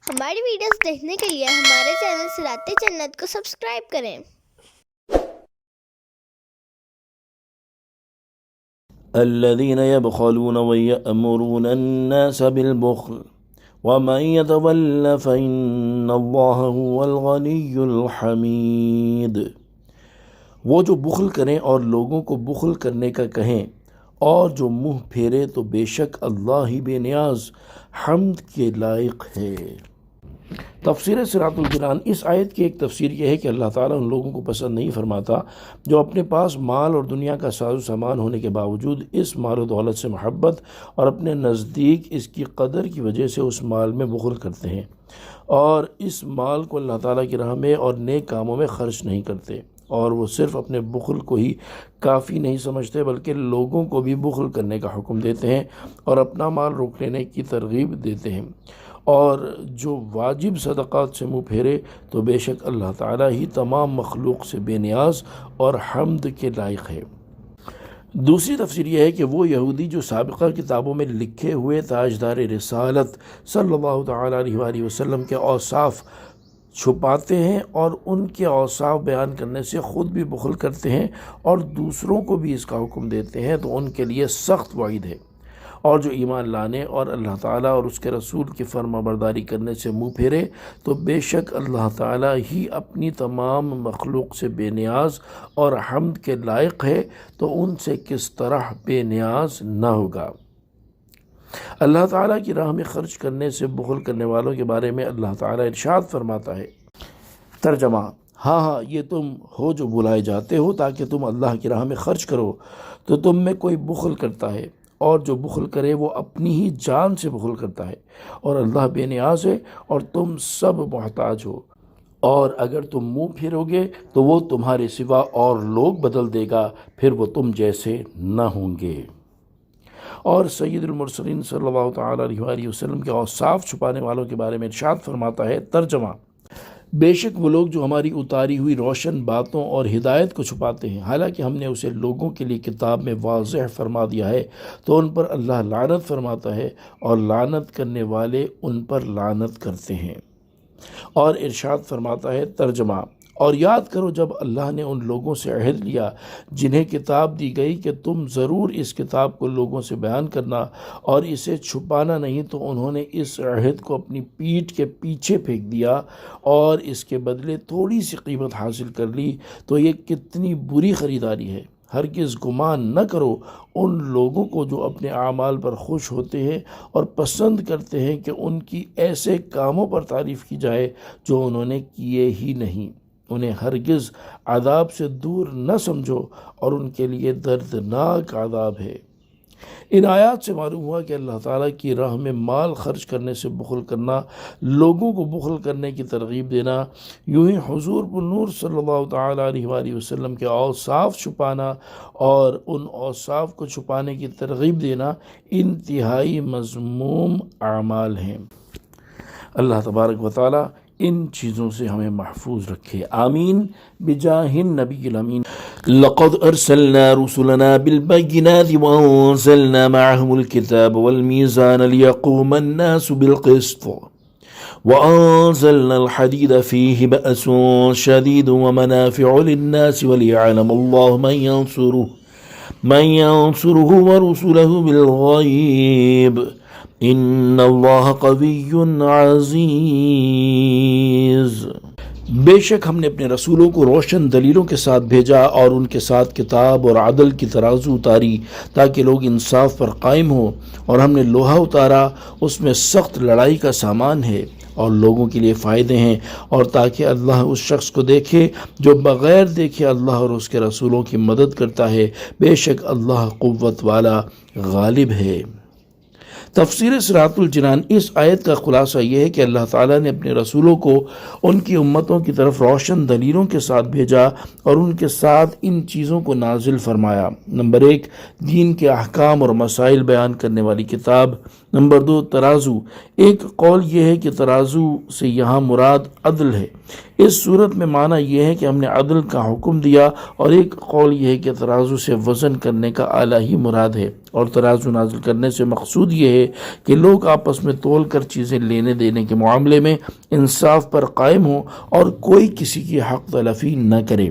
ہماری ویڈیوز دیکھنے کے لیے ہمارے چینل صراط جنت کو سبسکرائب کریں۔ الذين يبخلون ويأمرون الناس بالبخل ومن يتول فإن الله هو الغني الحميد۔ وہ جو بخل کریں اور لوگوں کو بخل کرنے کا کہیں اور جو منہ پھیرے تو بے شک اللہ ہی بے نیاز حمد کے لائق ہے۔ تفسیر صراط الجنان۔ اس آیت کی ایک تفسیر یہ ہے کہ اللہ تعالیٰ ان لوگوں کو پسند نہیں فرماتا جو اپنے پاس مال اور دنیا کا ساز و سامان ہونے کے باوجود اس مال و دولت سے محبت اور اپنے نزدیک اس کی قدر کی وجہ سے اس مال میں بخل کرتے ہیں اور اس مال کو اللہ تعالیٰ کی راہ میں اور نیک کاموں میں خرچ نہیں کرتے، اور وہ صرف اپنے بخل کو ہی کافی نہیں سمجھتے بلکہ لوگوں کو بھی بخل کرنے کا حکم دیتے ہیں اور اپنا مال روک لینے کی ترغیب دیتے ہیں، اور جو واجب صدقات سے منہ پھیرے تو بے شک اللہ تعالیٰ ہی تمام مخلوق سے بے نیاز اور حمد کے لائق ہے۔ دوسری تفسیر یہ ہے کہ وہ یہودی جو سابقہ کتابوں میں لکھے ہوئے تاجدار رسالت صلی اللہ تعالیٰ علیہ وآلہ وسلم کے اوصاف چھپاتے ہیں اور ان کے اوصاف بیان کرنے سے خود بھی بخل کرتے ہیں اور دوسروں کو بھی اس کا حکم دیتے ہیں، تو ان کے لیے سخت وعید ہے۔ اور جو ایمان لانے اور اللہ تعالیٰ اور اس کے رسول کی فرما برداری کرنے سے منہ پھیرے تو بے شک اللہ تعالیٰ ہی اپنی تمام مخلوق سے بے نیاز اور حمد کے لائق ہے، تو ان سے کس طرح بے نیاز نہ ہوگا۔ اللہ تعالیٰ کی راہ میں خرچ کرنے سے بخل کرنے والوں کے بارے میں اللہ تعالیٰ ارشاد فرماتا ہے۔ ترجمہ: ہاں یہ تم ہو جو بلائے جاتے ہو تاکہ تم اللہ کی راہ میں خرچ کرو، تو تم میں کوئی بخل کرتا ہے، اور جو بخل کرے وہ اپنی ہی جان سے بخل کرتا ہے، اور اللہ بے نیاز ہے اور تم سب محتاج ہو، اور اگر تم منہ پھیرو گے تو وہ تمہارے سوا اور لوگ بدل دے گا، پھر وہ تم جیسے نہ ہوں گے۔ اور سید المرسلین صلی اللہ تعالیٰ علیہ وآلہ وسلم کے اوصاف چھپانے والوں کے بارے میں ارشاد فرماتا ہے۔ ترجمہ: بے شک وہ لوگ جو ہماری اتاری ہوئی روشن باتوں اور ہدایت کو چھپاتے ہیں، حالانکہ ہم نے اسے لوگوں کے لیے کتاب میں واضح فرما دیا ہے، تو ان پر اللہ لعنت فرماتا ہے اور لعنت کرنے والے ان پر لعنت کرتے ہیں۔ اور ارشاد فرماتا ہے۔ ترجمہ: اور یاد کرو جب اللہ نے ان لوگوں سے عہد لیا جنہیں کتاب دی گئی کہ تم ضرور اس کتاب کو لوگوں سے بیان کرنا اور اسے چھپانا نہیں، تو انہوں نے اس عہد کو اپنی پیٹھ کے پیچھے پھینک دیا اور اس کے بدلے تھوڑی سی قیمت حاصل کر لی، تو یہ کتنی بری خریداری ہے۔ ہرگز گمان نہ کرو ان لوگوں کو جو اپنے اعمال پر خوش ہوتے ہیں اور پسند کرتے ہیں کہ ان کی ایسے کاموں پر تعریف کی جائے جو انہوں نے کیے ہی نہیں، انہیں ہرگز عذاب سے دور نہ سمجھو اور ان کے لیے دردناک عذاب ہے۔ ان آیات سے معلوم ہوا کہ اللہ تعالیٰ کی راہ میں مال خرچ کرنے سے بخل کرنا، لوگوں کو بخل کرنے کی ترغیب دینا، یوں ہی حضور نور صلی اللہ تعالیٰ علیہ وآلہ وسلم کے اوصاف چھپانا اور ان اوصاف کو چھپانے کی ترغیب دینا انتہائی مذموم اعمال ہیں۔ اللہ تبارک و تعالیٰ ان چیزوں سے ہمیں محفوظ رکھے، آمین، بجاہ النبی الامین۔ لقد ارسلنا رسلنا بالبينات وانزلنا معهم الكتاب والميزان ليقوم الناس بالقسط وانزلنا الحديد فيه بأس شديد ومنافع للناس وليعلم الله من ينصره ورسله بالغيب ان اللہ قوی عزیز۔ بے شک ہم نے اپنے رسولوں کو روشن دلیلوں کے ساتھ بھیجا اور ان کے ساتھ کتاب اور عدل کی ترازو اتاری تاکہ لوگ انصاف پر قائم ہوں، اور ہم نے لوہا اتارا، اس میں سخت لڑائی کا سامان ہے اور لوگوں کے لیے فائدے ہیں، اور تاکہ اللہ اس شخص کو دیکھے جو بغیر دیکھے اللہ اور اس کے رسولوں کی مدد کرتا ہے، بے شک اللہ قوت والا غالب ہے۔ تفسیر صراط الجنان۔ اس آیت کا خلاصہ یہ ہے کہ اللہ تعالیٰ نے اپنے رسولوں کو ان کی امتوں کی طرف روشن دلیلوں کے ساتھ بھیجا اور ان کے ساتھ ان چیزوں کو نازل فرمایا۔ نمبر 1، دین کے احکام اور مسائل بیان کرنے والی کتاب۔ نمبر 2 ترازو. ایک قول یہ ہے کہ ترازو سے یہاں مراد عدل ہے. اس صورت میں معنی یہ ہے کہ ہم نے عدل کا حکم دیا، اور ایک قول یہ ہے کہ ترازو سے وزن کرنے کا آلہ ہی مراد ہے، اور ترازو نازل کرنے سے مقصود یہ ہے کہ لوگ آپس میں تول کر چیزیں لینے دینے کے معاملے میں انصاف پر قائم ہوں اور کوئی کسی کی حق تلفی نہ کرے.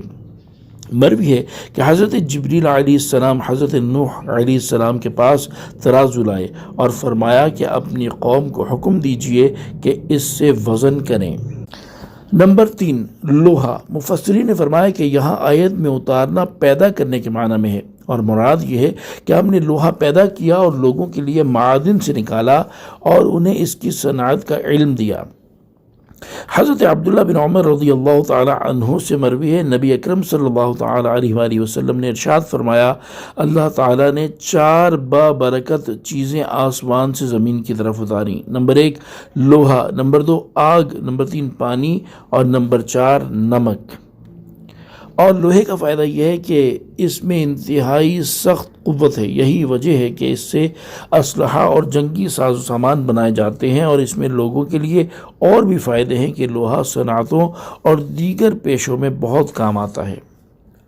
مروی ہے کہ حضرت جبریل علیہ السلام حضرت نوح علیہ السلام کے پاس ترازو لائے اور فرمایا کہ اپنی قوم کو حکم دیجئے کہ اس سے وزن کریں. نمبر 3 لوہا. مفسرین نے فرمایا کہ یہاں آیت میں اتارنا پیدا کرنے کے معنی میں ہے، اور مراد یہ ہے کہ ہم نے لوہا پیدا کیا اور لوگوں کے لیے معادن سے نکالا اور انہیں اس کی صنعت کا علم دیا. حضرت عبداللہ بن عمر رضی اللہ تعالی عنہ سے مروی ہے، نبی اکرم صلی اللہ تعالی علیہ وآلہ وسلم نے ارشاد فرمایا، اللہ تعالی نے 4 بابرکت چیزیں آسمان سے زمین کی طرف اتاری. نمبر 1 لوہا، نمبر 2 آگ، نمبر 3 پانی، اور نمبر 4 نمک. اور لوہے کا فائدہ یہ ہے کہ اس میں انتہائی سخت قوت ہے. یہی وجہ ہے کہ اس سے اسلحہ اور جنگی ساز و سامان بنائے جاتے ہیں، اور اس میں لوگوں کے لیے اور بھی فائدے ہیں کہ لوہا صنعتوں اور دیگر پیشوں میں بہت کام آتا ہے.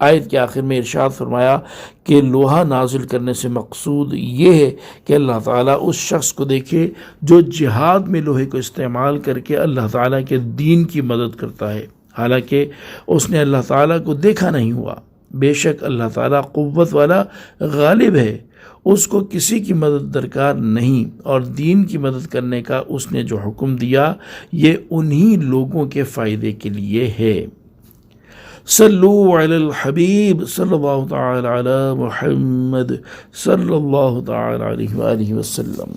آیت کے آخر میں ارشاد فرمایا کہ لوہا نازل کرنے سے مقصود یہ ہے کہ اللہ تعالیٰ اس شخص کو دیکھے جو جہاد میں لوہے کو استعمال کر کے اللہ تعالیٰ کے دین کی مدد کرتا ہے، حالانکہ اس نے اللہ تعالیٰ کو دیکھا نہیں ہوا. بے شک اللہ تعالیٰ قوت والا غالب ہے، اس کو کسی کی مدد درکار نہیں، اور دین کی مدد کرنے کا اس نے جو حکم دیا یہ انہی لوگوں کے فائدے کے لیے ہے. صلو علی الحبیب صلی اللہ تعالی علی محمد صلی اللہ تعالی علیہ وآلہ وسلم.